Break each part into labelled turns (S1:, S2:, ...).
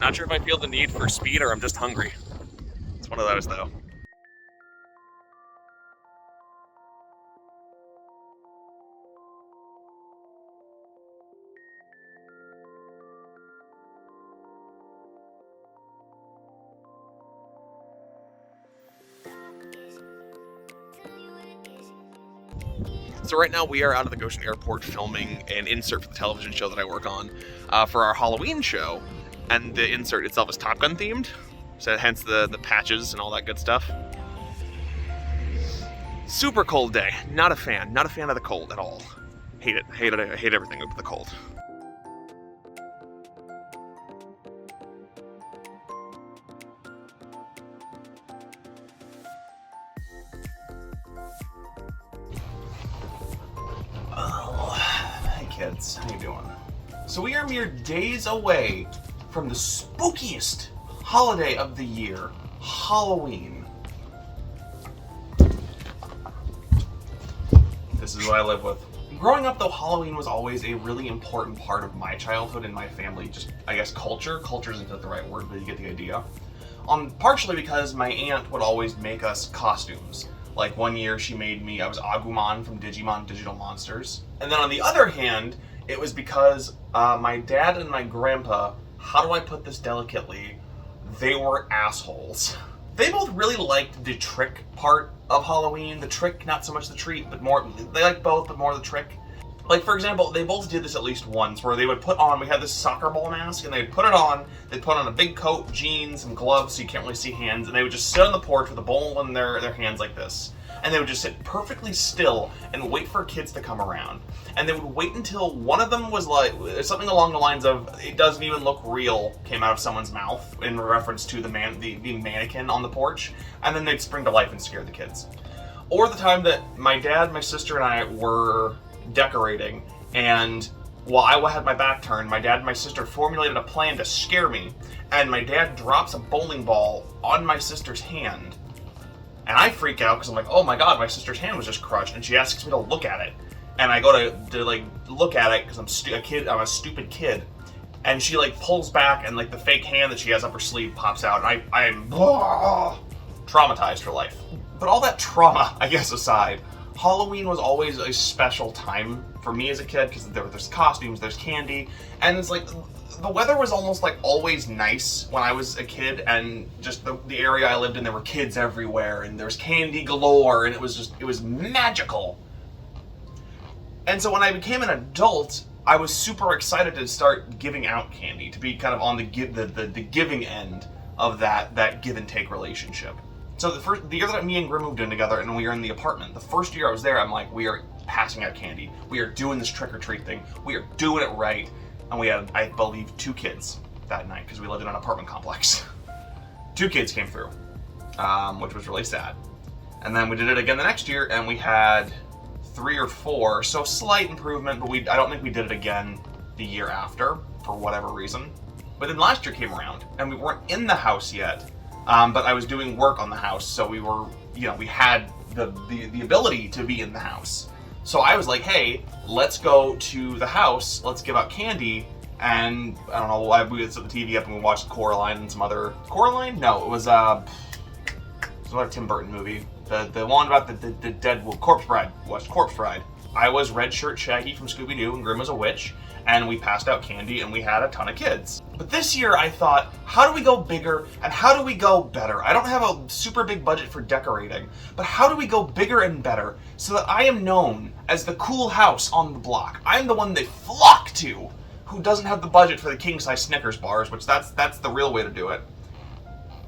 S1: Not sure if I feel the need for speed or I'm just hungry. It's one of those, though. So right now we are out of the Goshen Airport filming an insert for the television show that I work on for our Halloween show, and the insert itself is Top Gun themed, so hence the patches and all that good stuff. Super cold day. Not a fan. Not a fan of the cold at all. Hate it. Hate it. I hate everything with the cold.
S2: Hey kids, how you doing? So we are mere days away from the spookiest holiday of the year, Halloween. This is what I live with. Growing up though, Halloween was always a really important part of my childhood and my family, just, I guess, culture. Culture isn't the right word, but you get the idea. Partially because my aunt would always make us costumes. Like one year she made me, I was Agumon from Digimon Digital Monsters. And then on the other hand, it was because my dad and my grandpa, how do I put this delicately, they were assholes. They both really liked the trick part of Halloween. The trick, not so much the treat, but more, they liked both, but more the trick. Like, for example, they both did this at least once, where they would put on, we had this soccer ball mask, and they'd put it on, they'd put on a big coat, jeans, and gloves, so you can't really see hands, and they would just sit on the porch with a bowl in their hands like this. And they would just sit perfectly still and wait for kids to come around. And they would wait until one of them was like, something along the lines of, "It doesn't even look real," came out of someone's mouth, in reference to the mannequin on the porch, and then they'd spring to life and scare the kids. Or the time that my dad, my sister, and I were decorating, and while I had my back turned, my dad and my sister formulated a plan to scare me, and my dad drops a bowling ball on my sister's hand, and I freak out because I'm like, oh my god, my sister's hand was just crushed, and she asks me to look at it, and I go to like look at it because I'm a stupid kid, and she like pulls back, and like the fake hand that she has up her sleeve pops out, and I'm traumatized for life. But all that trauma, I guess, aside, Halloween was always a special time for me as a kid because there's costumes, there's candy, and it's like the weather was almost like always nice when I was a kid, and just the area I lived in, there were kids everywhere, and there's candy galore, and it was magical. And so when I became an adult, I was super excited to start giving out candy, to be kind of on the giving end of that give and take relationship. So the year that me and Grim moved in together and we were in the apartment, the first year I was there, I'm like, we are passing out candy. We are doing this trick-or-treat thing. We are doing it right. And we had, I believe, 2 kids that night because we lived in an apartment complex. 2 kids came through, which was really sad. And then we did it again the next year and we had 3 or 4, so slight improvement, but I don't think we did it again the year after for whatever reason. But then last year came around and we weren't in the house yet. But I was doing work on the house, so we were, we had the ability to be in the house. So I was like, hey, let's go to the house, let's give out candy, and I don't know, we would set the TV up and we watched Coraline and some other... Coraline? No, it was another Tim Burton movie. The one about the dead Corpse Bride. Watched Corpse Bride. I was Red Shirt Shaggy from Scooby-Doo and Grim was a witch, and we passed out candy and we had a ton of kids. But this year I thought, how do we go bigger and how do we go better? I don't have a super big budget for decorating, but how do we go bigger and better so that I am known as the cool house on the block? I'm the one they flock to who doesn't have the budget for the king-size Snickers bars, which that's the real way to do it.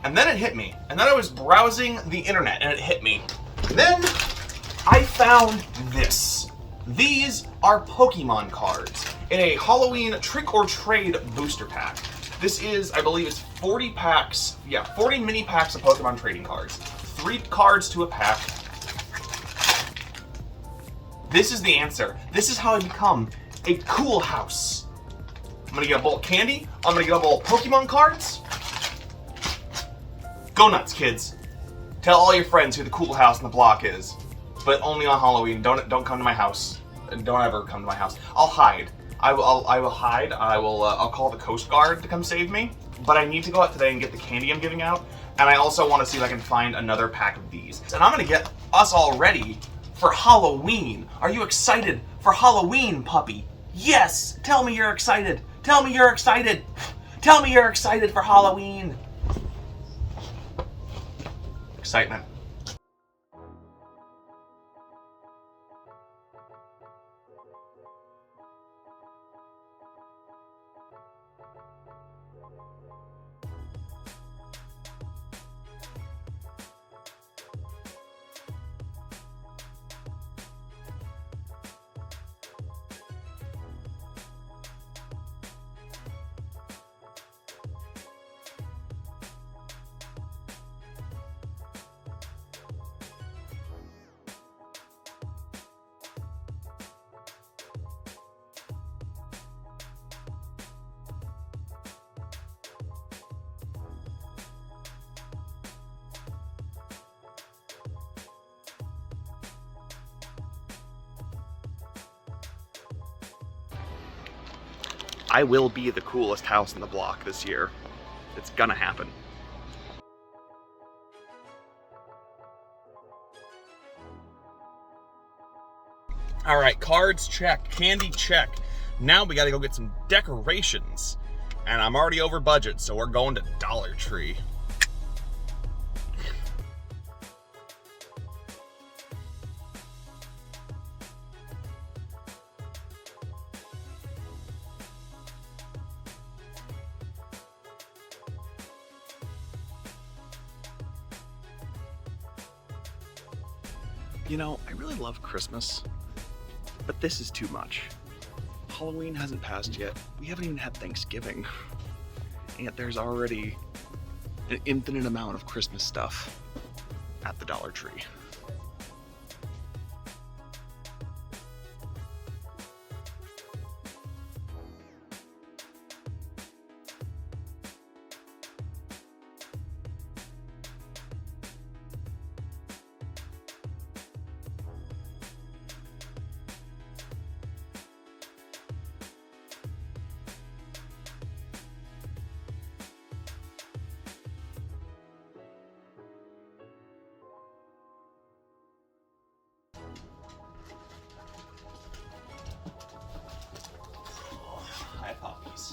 S2: And then it hit me. And then I was browsing the internet and it hit me. And then I found this. These are Pokemon cards in a Halloween trick-or-trade booster pack. This is, I believe it's 40 packs, 40 mini packs of Pokemon trading cards. 3 cards to a pack. This is the answer. This is how I become a cool house. I'm gonna get a bowl of candy, I'm gonna get a bowl of Pokemon cards. Go nuts, kids. Tell all your friends who the cool house on the block is. But only on Halloween. Don't come to my house. Don't ever come to my house. I'll hide. I will hide. I'll call the Coast Guard to come save me. but I need to go out today and get the candy I'm giving out, and I also want to see if I can find another pack of these. And I'm gonna get us all ready for Halloween. Are you excited for Halloween, puppy? Yes! Tell me you're excited! Tell me you're excited! Tell me you're excited for Halloween! Excitement.
S1: I will be the coolest house in the block this year. It's gonna happen. All right, cards check, candy check. Now we gotta go get some decorations. And I'm already over budget, so we're going to Dollar Tree. You know, I really love Christmas, but this is too much. Halloween hasn't passed yet. We haven't even had Thanksgiving. And yet there's already an infinite amount of Christmas stuff at the Dollar Tree.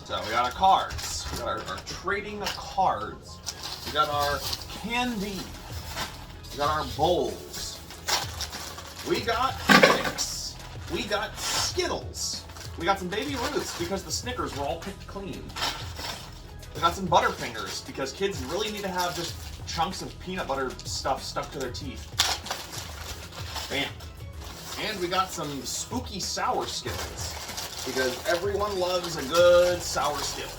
S2: So we got our cards. We got our trading of cards. We got our candy. We got our bowls. We got Twix. We got Skittles. We got some Baby Ruths because the Snickers were all picked clean. We got some Butterfingers because kids really need to have just chunks of peanut butter stuff stuck to their teeth. Bam. And we got some spooky sour Skittles because everyone loves a good sour Skittle.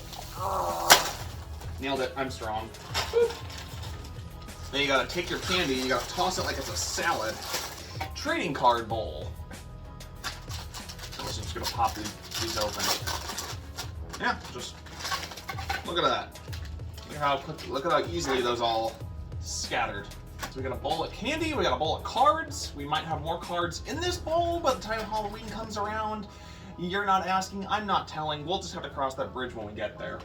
S2: Nailed it. I'm strong. Woo. Then you gotta take your candy and you gotta toss it like it's a salad. Trading card bowl. I'm just gonna pop these open. Yeah, just look at that. Look at how easily those all scattered. So we got a bowl of candy, we got a bowl of cards. We might have more cards in this bowl by the time Halloween comes around. You're not asking, I'm not telling. We'll just have to cross that bridge when we get there.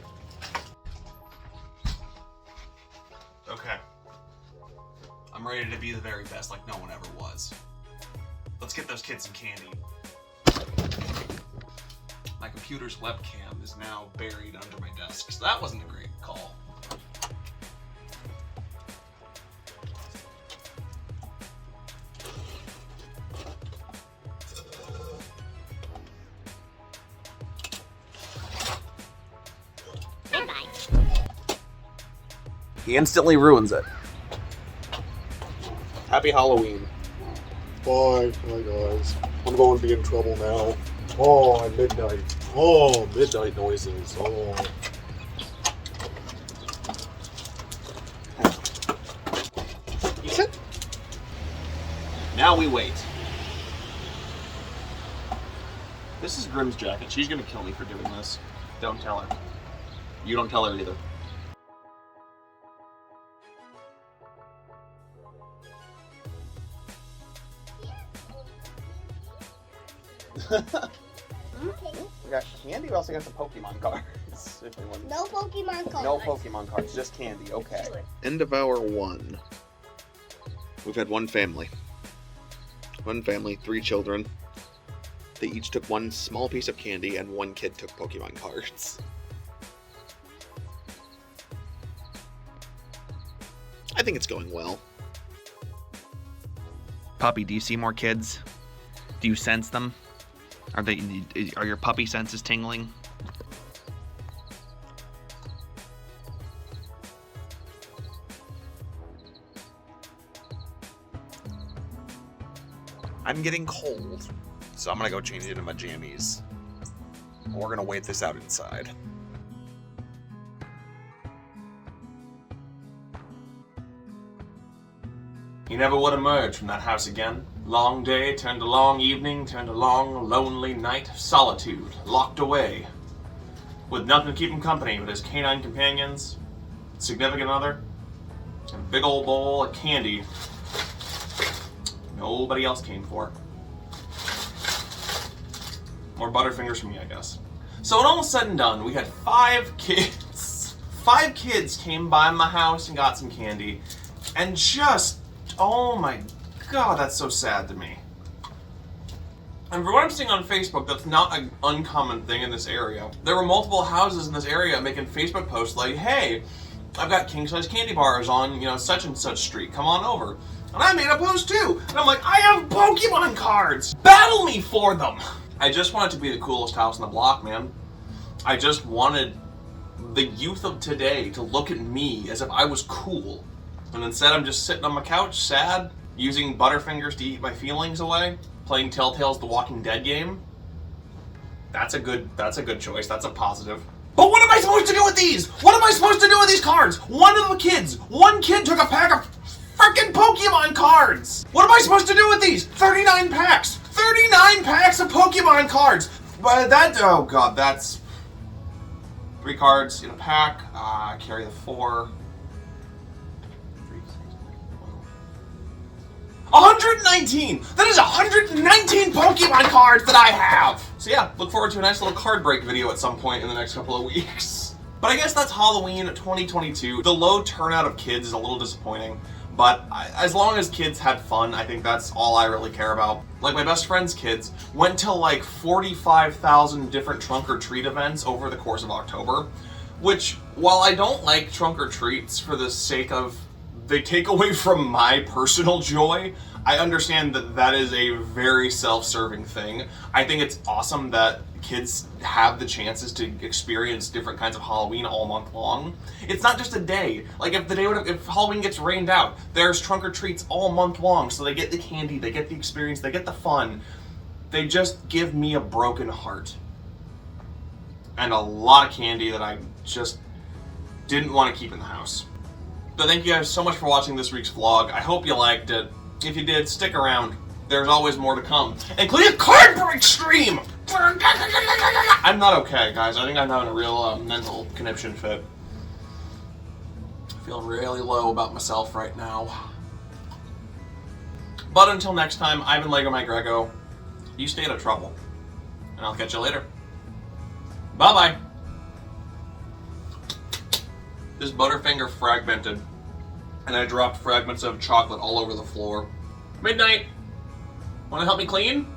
S2: Okay. I'm ready to be the very best like no one ever was. Let's get those kids some candy. My computer's webcam is now buried under my desk, so that wasn't a great call. He instantly ruins it. Happy Halloween.
S3: Bye, guys. I'm going to be in trouble now. Oh, midnight. Oh, midnight noises. Oh.
S2: You sit. Now we wait. This is Grimm's jacket. She's gonna kill me for doing this. Don't tell her. You don't tell her either. We got candy, we also got some Pokemon cards. cards. If anyone...
S4: No Pokemon cards.
S2: No Pokemon cards, just candy. Okay.
S1: End of hour 1. We've had one family. One family, 3 children. They each took one small piece of candy, and one kid took Pokemon cards. I think it's going well. Puppy, do you see more kids? Do you sense them? Are your puppy senses tingling? I'm getting cold, so I'm gonna go change into my jammies. We're gonna wait this out inside.
S2: You never would emerge from that house again. Long day turned to long evening, turned to long, lonely night. Solitude, locked away. With nothing to keep him company but his canine companions, significant other, and a big old bowl of candy nobody else came for. More Butterfingers for me, I guess. So when all was said and done, we had 5 kids. 5 kids came by my house and got some candy. And just, oh my god, that's so sad to me. And for what I'm seeing on Facebook, that's not an uncommon thing in this area. There were multiple houses in this area making Facebook posts like, hey, I've got king-size candy bars on, such and such street. Come on over. And I made a post too. And I'm like, I have Pokemon cards. Battle me for them. I just wanted to be the coolest house in the block, man. I just wanted the youth of today to look at me as if I was cool. And instead I'm just sitting on my couch, sad, using Butterfingers to eat my feelings away, playing Telltale's The Walking Dead game. That's a good choice. That's a positive. But what am I supposed to do with these? What am I supposed to do with these cards? One kid took a pack of freaking Pokemon cards. What am I supposed to do with these? 39 packs. 39 packs of Pokemon cards. But oh god, that's 3 cards in a pack. Carry the 4. 119! That is 119 Pokemon cards that I have! So yeah, look forward to a nice little card break video at some point in the next couple of weeks. But I guess that's Halloween 2022. The low turnout of kids is a little disappointing, but as long as kids had fun, I think that's all I really care about. Like my best friend's kids went to like 45,000 different trunk or treat events over the course of October, which, while I don't like trunk or treats for the sake of they take away from my personal joy, I understand that that is a very self-serving thing. I think it's awesome that kids have the chances to experience different kinds of Halloween all month long. It's not just a day. Like if Halloween gets rained out, there's trunk or treats all month long, so they get the candy, they get the experience, they get the fun. They just give me a broken heart. And a lot of candy that I just didn't want to keep in the house. So thank you guys so much for watching this week's vlog. I hope you liked it. If you did, stick around. There's always more to come, including a card break stream! I'm not okay, guys. I think I'm having a real mental conniption fit. I feel really low about myself right now. But until next time, I've been LegoMyGregO. You stay out of trouble. And I'll catch you later. Bye-bye. This Butterfinger fragmented, and I dropped fragments of chocolate all over the floor. Midnight! Wanna help me clean?